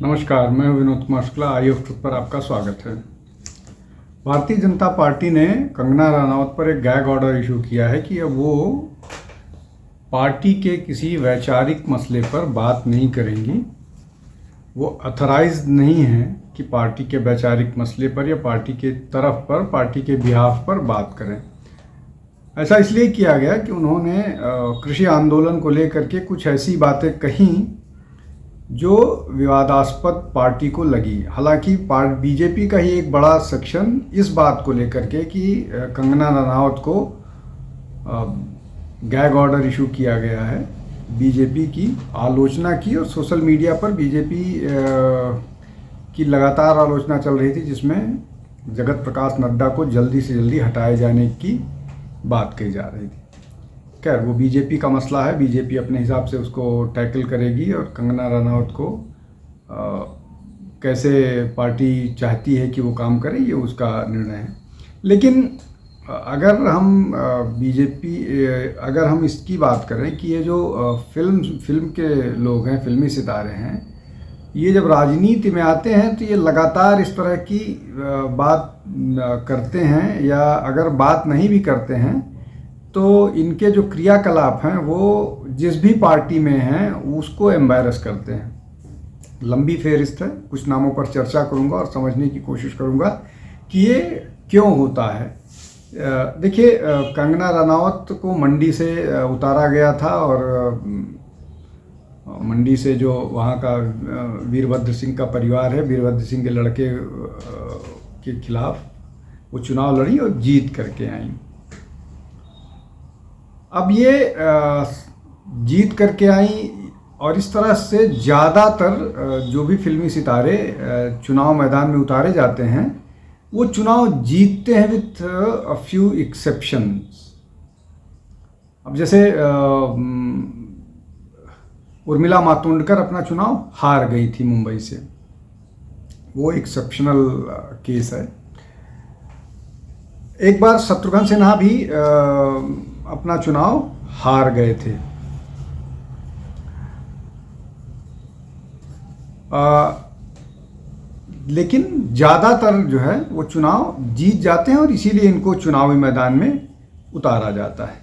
नमस्कार, मैं विनोद कुमार शुक्ला। आई of truth पर आपका स्वागत है। भारतीय जनता पार्टी ने कंगना रनौत पर एक गैग ऑर्डर इशू किया है कि अब वो पार्टी के किसी वैचारिक मसले पर बात नहीं करेंगी। वो अथराइज्ड नहीं है कि पार्टी के वैचारिक मसले पर या पार्टी के तरफ पर, पार्टी के बिहाफ पर बात करें। ऐसा इसलिए किया गया कि उन्होंने कृषि आंदोलन को लेकर के कुछ ऐसी बातें कहीं जो विवादास्पद पार्टी को लगी। हालांकि बीजेपी का ही एक बड़ा सेक्शन इस बात को लेकर के कि कंगना रनौत को गैग ऑर्डर इशू किया गया है, बीजेपी की आलोचना की और सोशल मीडिया पर बीजेपी की लगातार आलोचना चल रही थी, जिसमें जगत प्रकाश नड्डा को जल्दी से जल्दी हटाए जाने की बात कही जा रही थी। खैर, वो बीजेपी का मसला है, बीजेपी अपने हिसाब से उसको टैकल करेगी और कंगना रनौत को कैसे पार्टी चाहती है कि वो काम करे, ये उसका निर्णय है। लेकिन अगर हम इसकी बात करें कि ये जो फिल्म के लोग हैं, फिल्मी सितारे हैं, ये जब राजनीति में आते हैं तो ये लगातार इस तरह की बात करते हैं, या अगर बात नहीं भी करते हैं तो इनके जो क्रियाकलाप हैं वो जिस भी पार्टी में हैं उसको एम्बैरस करते हैं। लंबी फेहरिस्त है, कुछ नामों पर चर्चा करूंगा और समझने की कोशिश करूंगा कि ये क्यों होता है। देखिए, कंगना रनौत को मंडी से उतारा गया था और मंडी से जो वहाँ का वीरभद्र सिंह का परिवार है, वीरभद्र सिंह के लड़के के खिलाफ वो चुनाव लड़ी और जीत करके आई। अब ये जीत करके आई और इस तरह से ज़्यादातर जो भी फिल्मी सितारे चुनाव मैदान में उतारे जाते हैं वो चुनाव जीतते हैं विथ अ फ्यू एक्सेप्शंस। अब जैसे उर्मिला मातोंडकर अपना चुनाव हार गई थी मुंबई से, वो एक्सेप्शनल केस है। एक बार शत्रुघ्न सिन्हा भी अपना चुनाव हार गए थे। लेकिन ज़्यादातर जो है वो चुनाव जीत जाते हैं और इसीलिए इनको चुनावी मैदान में उतारा जाता है।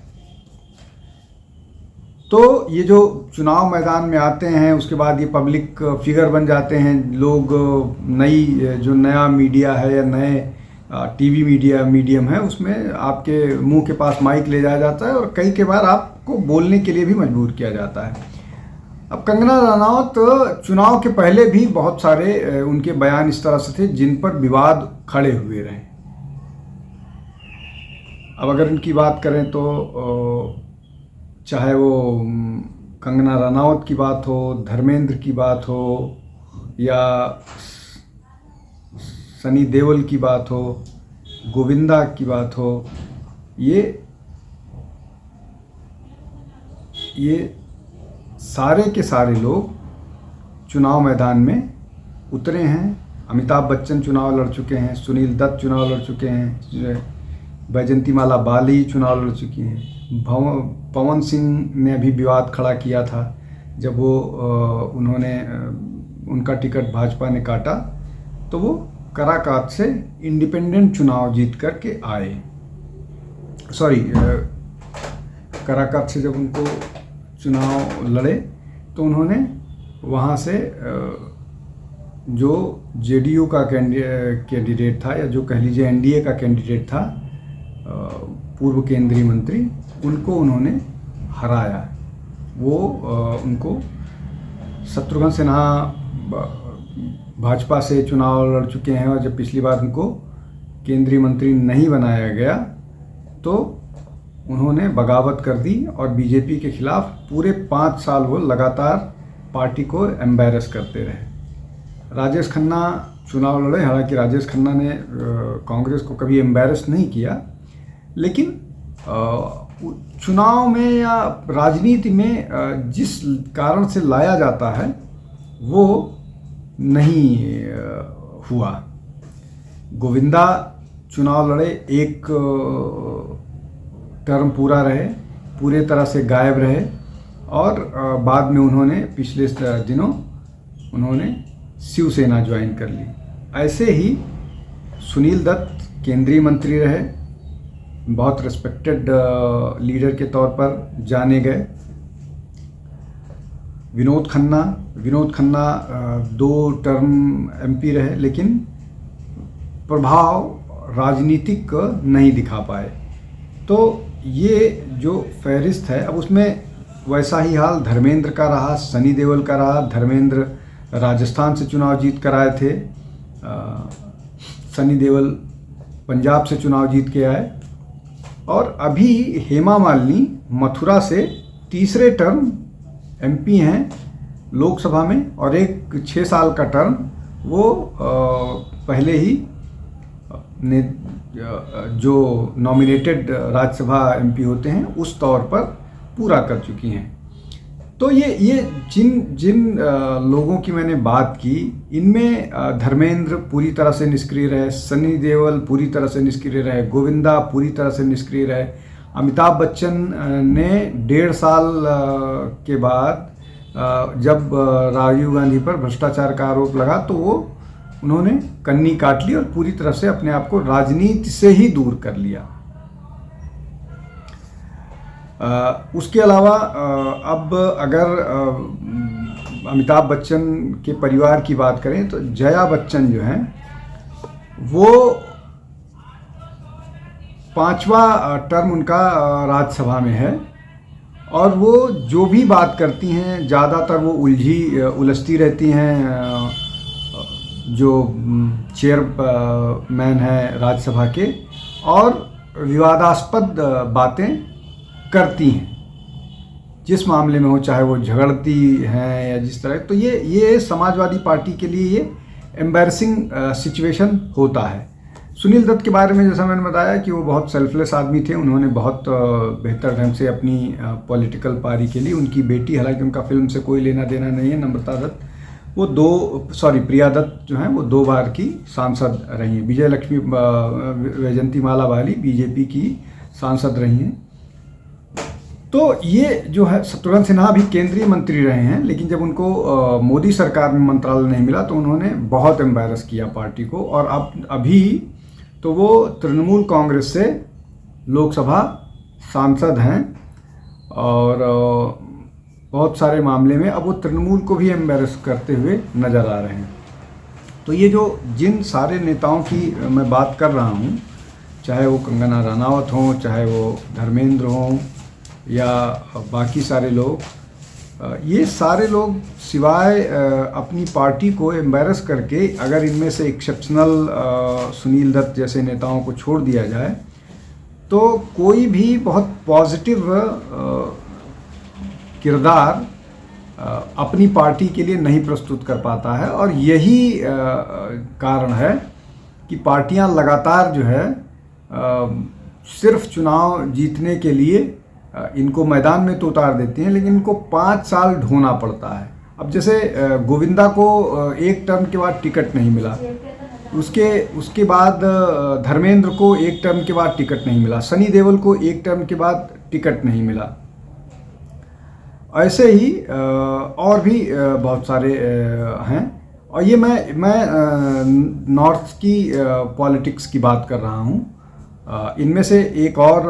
तो ये जो चुनाव मैदान में आते हैं उसके बाद ये पब्लिक फिगर बन जाते हैं। लोग जो नया मीडिया है या नए टीवी मीडियम है उसमें आपके मुंह के पास माइक ले जाया जाता है और कई बार आपको बोलने के लिए भी मजबूर किया जाता है। अब कंगना रनौत चुनाव के पहले भी बहुत सारे उनके बयान इस तरह से थे जिन पर विवाद खड़े हुए रहे। अब अगर इनकी बात करें तो चाहे वो कंगना रनौत की बात हो, धर्मेंद्र की बात हो या सनी देओल की बात हो, गोविंदा की बात हो, ये सारे के सारे लोग चुनाव मैदान में उतरे हैं। अमिताभ बच्चन चुनाव लड़ चुके हैं, सुनील दत्त चुनाव लड़ चुके हैं, बैजंतीमाला बाली चुनाव लड़ चुकी हैं, पवन सिंह ने भी विवाद खड़ा किया था जब वो उनका टिकट भाजपा ने काटा तो वो कराकात से इंडिपेंडेंट चुनाव जीत करके आए। कराकात से जब उनको चुनाव लड़े तो उन्होंने वहाँ से जो जेडीयू का कैंडिडेट था, या जो कह लीजिए एनडीए का कैंडिडेट था, पूर्व केंद्रीय मंत्री, उनको उन्होंने हराया। वो उनको शत्रुघ्न सिन्हा भाजपा से चुनाव लड़ चुके हैं और जब पिछली बार उनको केंद्रीय मंत्री नहीं बनाया गया तो उन्होंने बगावत कर दी और बीजेपी के खिलाफ पूरे 5 साल वो लगातार पार्टी को एम्बैरस करते रहे। राजेश खन्ना चुनाव लड़े, हालांकि राजेश खन्ना ने कांग्रेस को कभी एम्बैरस नहीं किया, लेकिन चुनाव में या राजनीति में जिस कारण से लाया जाता है वो नहीं हुआ। गोविंदा चुनाव लड़े, एक टर्म पूरा रहे, पूरे तरह से गायब रहे और बाद में उन्होंने पिछले दिनों उन्होंने शिवसेना ज्वाइन कर ली। ऐसे ही सुनील दत्त केंद्रीय मंत्री रहे, बहुत रिस्पेक्टेड लीडर के तौर पर जाने गए। विनोद खन्ना 2 टर्म एमपी रहे, लेकिन प्रभाव राजनीतिक नहीं दिखा पाए। तो ये जो फहरिस्त है, अब उसमें वैसा ही हाल धर्मेंद्र का रहा, सनी देओल का रहा। धर्मेंद्र राजस्थान से चुनाव जीत कर आए थे, सनी देओल पंजाब से चुनाव जीत के आए, और अभी हेमा मालिनी मथुरा से तीसरे टर्म एमपी हैं लोकसभा में, और एक 6 साल का टर्म वो पहले ही जो नॉमिनेटेड राज्यसभा एमपी होते हैं उस तौर पर पूरा कर चुकी हैं। तो ये जिन लोगों की मैंने बात की, इनमें धर्मेंद्र पूरी तरह से निष्क्रिय रहे, सनी देओल पूरी तरह से निष्क्रिय रहे, गोविंदा पूरी तरह से निष्क्रिय रहे। अमिताभ बच्चन ने 1.5 साल के बाद जब राजीव गांधी पर भ्रष्टाचार का आरोप लगा तो उन्होंने कन्नी काट ली और पूरी तरह से अपने आप को राजनीति से ही दूर कर लिया। उसके अलावा अब अगर अमिताभ बच्चन के परिवार की बात करें तो जया बच्चन जो हैं वो 5वां टर्म उनका राज्यसभा में है, और वो जो भी बात करती हैं ज़्यादातर वो उलझती रहती हैं जो चेयरमैन है राज्यसभा के, और विवादास्पद बातें करती हैं जिस मामले में हो, चाहे वो झगड़ती हैं या जिस तरह। तो ये समाजवादी पार्टी के लिए ये एम्बैरसिंग सिचुएशन होता है। सुनील दत्त के बारे में जैसा मैंने बताया कि वो बहुत सेल्फलेस आदमी थे, उन्होंने बहुत बेहतर ढंग से अपनी पॉलिटिकल पारी के लिए, उनकी बेटी, हालांकि उनका फिल्म से कोई लेना देना नहीं है, नम्रता दत्त, वो प्रिया दत्त जो हैं वो 2 बार की सांसद रही हैं। विजय लक्ष्मी वैजयंतीमाला वाली बीजेपी की सांसद रही हैं। तो ये जो है शत्रुघ्न सिन्हा भी केंद्रीय मंत्री रहे हैं, लेकिन जब उनको मोदी सरकार में मंत्रालय नहीं मिला तो उन्होंने बहुत एम्बैरस किया पार्टी को, और अब अभी तो वो तृणमूल कांग्रेस से लोकसभा सांसद हैं, और बहुत सारे मामले में अब वो तृणमूल को भी एम्बैरस करते हुए नज़र आ रहे हैं। तो ये जिन सारे नेताओं की मैं बात कर रहा हूँ, चाहे वो कंगना रनावत हों, चाहे वो धर्मेंद्र हों या बाकी सारे लोग, ये सारे लोग सिवाय अपनी पार्टी को एम्बैरस करके, अगर इनमें से एक्सेप्शनल सुनील दत्त जैसे नेताओं को छोड़ दिया जाए तो कोई भी बहुत पॉजिटिव किरदार अपनी पार्टी के लिए नहीं प्रस्तुत कर पाता है। और यही कारण है कि पार्टियां लगातार जो है सिर्फ चुनाव जीतने के लिए इनको मैदान में तो उतार देती हैं, लेकिन इनको 5 साल ढोना पड़ता है। अब जैसे गोविंदा को 1 टर्म के बाद टिकट नहीं मिला, उसके बाद धर्मेंद्र को 1 टर्म के बाद टिकट नहीं मिला, सनी देओल को 1 टर्म के बाद टिकट नहीं मिला। ऐसे ही और भी बहुत सारे हैं। और ये मैं नॉर्थ की पॉलिटिक्स की बात कर रहा हूँ। इनमें से एक और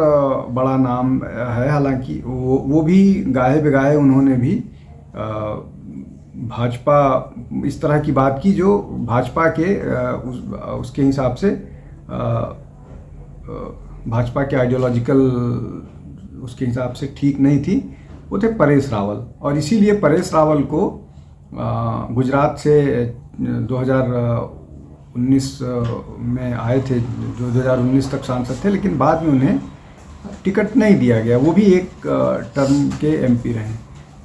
बड़ा नाम है, हालांकि वो भी गाहे बेगाहे उन्होंने भी भाजपा इस तरह की बात की जो भाजपा के उसके हिसाब से भाजपा के आइडियोलॉजिकल उसके हिसाब से ठीक नहीं थी। वो थे परेश रावल, और इसीलिए परेश रावल को गुजरात से 2019 में आए थे, जो 2019 तक सांसद थे, लेकिन बाद में उन्हें टिकट नहीं दिया गया। वो भी 1 टर्म के एमपी रहे।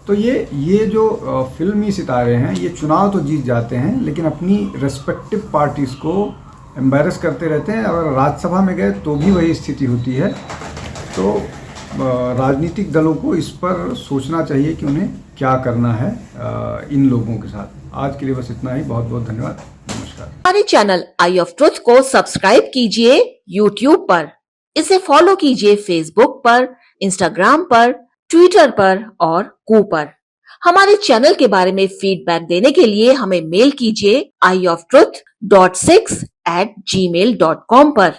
तो ये जो फिल्मी सितारे हैं, ये चुनाव तो जीत जाते हैं लेकिन अपनी रेस्पेक्टिव पार्टीज़ को एम्बैरस करते रहते हैं। अगर राज्यसभा में गए तो भी वही स्थिति होती है। तो राजनीतिक दलों को इस पर सोचना चाहिए कि उन्हें क्या करना है इन लोगों के साथ। आज के लिए बस इतना ही। बहुत बहुत धन्यवाद। नमस्कार। हमारे चैनल आई ऑफ ट्रुथ को सब्सक्राइब कीजिए YouTube पर, इसे फॉलो कीजिए Facebook पर, Instagram पर, Twitter पर और Ku पर। हमारे चैनल के बारे में फीडबैक देने के लिए हमें मेल कीजिए ioftruth.6@gmail.com पर।